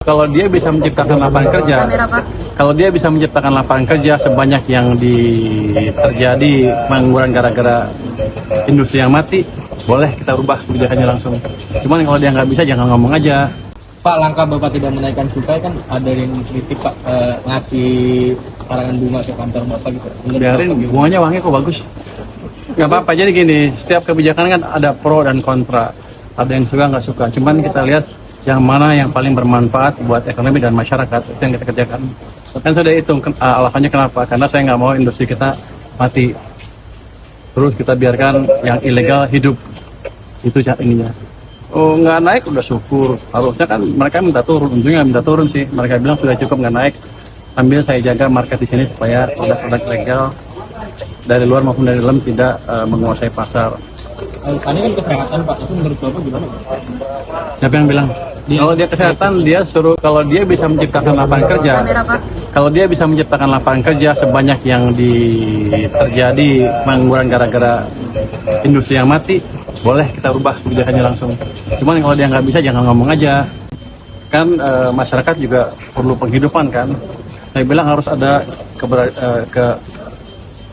Kalau dia bisa menciptakan lapangan kerja, kalau dia bisa menciptakan lapangan kerja sebanyak yang terjadi pengangguran gara-gara industri yang mati, boleh kita rubah kebijakannya langsung. Cuman kalau dia nggak bisa, jangan ngomong aja. Pak, langkah Bapak tidak menaikkan cukai kan ada yang kritik Pak, ngasih karangan bunga ke kantor Bapak gitu. Biarin, bunganya wangi kok bagus. Nggak apa-apa, jadi gini, setiap kebijakan kan ada pro dan kontra. Ada yang suka, nggak suka. Cuman kita lihat yang mana yang paling bermanfaat buat ekonomi dan masyarakat, itu yang kita kerjakan. Kan sudah hitung alasannya kenapa, karena saya nggak mau industri kita mati. Terus kita biarkan yang ilegal hidup, itu ininya. Oh, nggak naik udah syukur, harusnya kan mereka minta turun, ujungnya minta turun sih. Mereka bilang sudah cukup nggak naik, sambil saya jaga market di sini supaya produk-produk legal dari luar maupun dari dalam tidak menguasai pasar. Alasannya kan kesehatan Pak, itu menurut Bapak gimana Pak? Siapa yang bilang? Kalau dia kesehatan, dia suruh kalau dia bisa menciptakan lapangan kerja, kalau dia bisa menciptakan lapangan kerja sebanyak yang terjadi pengangguran gara-gara industri yang mati, boleh kita rubah kebijakannya langsung. Cuman kalau dia nggak bisa, jangan ngomong aja. Kan masyarakat juga perlu penghidupan kan. Saya bilang harus ada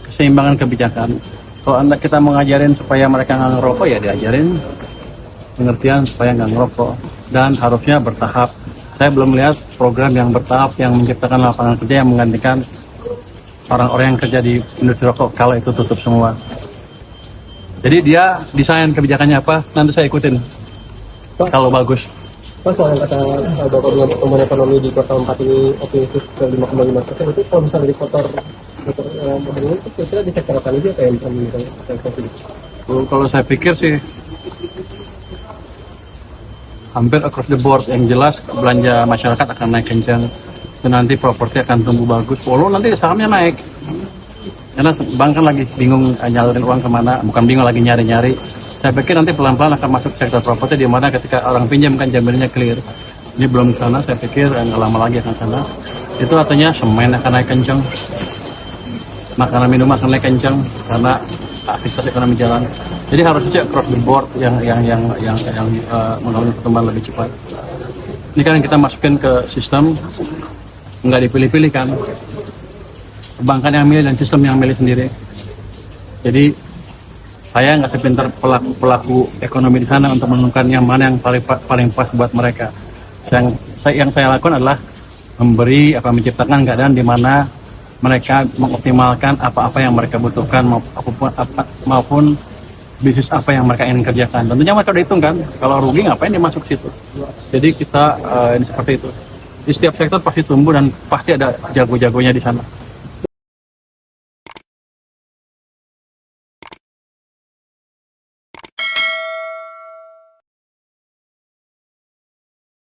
keseimbangan kebijakan. Kalau kita mau ngajarin supaya mereka nggak ngerokok, ya diajarin pengertian supaya nggak ngerokok. Dan harusnya bertahap. Saya belum melihat program yang bertahap yang menciptakan lapangan kerja yang menggantikan orang-orang yang kerja di industri rokok kalau itu tutup semua. Jadi dia desain kebijakannya apa, nanti saya ikutin. Kalau bagus. Pak, soal yang kata Bapak dengan pertumbuhan ekonomi di kuartal 4 ini optimistis ke 5,5%, itu kalau misalnya di kuartal ini itu kira-kira di sektor apa aja yang bisa meningkatkan? Kalau saya pikir sih hampir across the board, yang jelas belanja masyarakat akan naik kencang dan nanti properti akan tumbuh bagus. Walau nanti sahamnya naik, karena bank kan lagi bingung nyalurin uang kemana, bukan bingung lagi nyari-nyari. Saya pikir nanti pelan-pelan akan masuk sektor properti, di mana ketika orang pinjam kan jaminannya clear. Ini belum ke sana, saya pikir nggak lama lagi akan sana. Itu artinya semen akan naik kencang, makanan minuman akan naik kencang karena aktivitas ekonomi jalan. Jadi harusnya across the board yang mengalami pertumbuhan lebih cepat. Ini kan kita masukin ke sistem, nggak dipilih-pilih kan. Perbankan yang milih dan sistem yang milih sendiri. Jadi saya nggak sepintar pelaku ekonomi di sana untuk menemukan yang mana yang paling pas buat mereka. Yang saya lakukan adalah menciptakan keadaan di mana mereka mengoptimalkan apa-apa yang mereka butuhkan maupun bisnis apa yang mereka ingin kerjakan. Tentunya mereka udah hitung kan, kalau rugi ngapain dia masuk situ. Jadi kita ini seperti itu. Di setiap sektor pasti tumbuh dan pasti ada jago-jagonya di sana.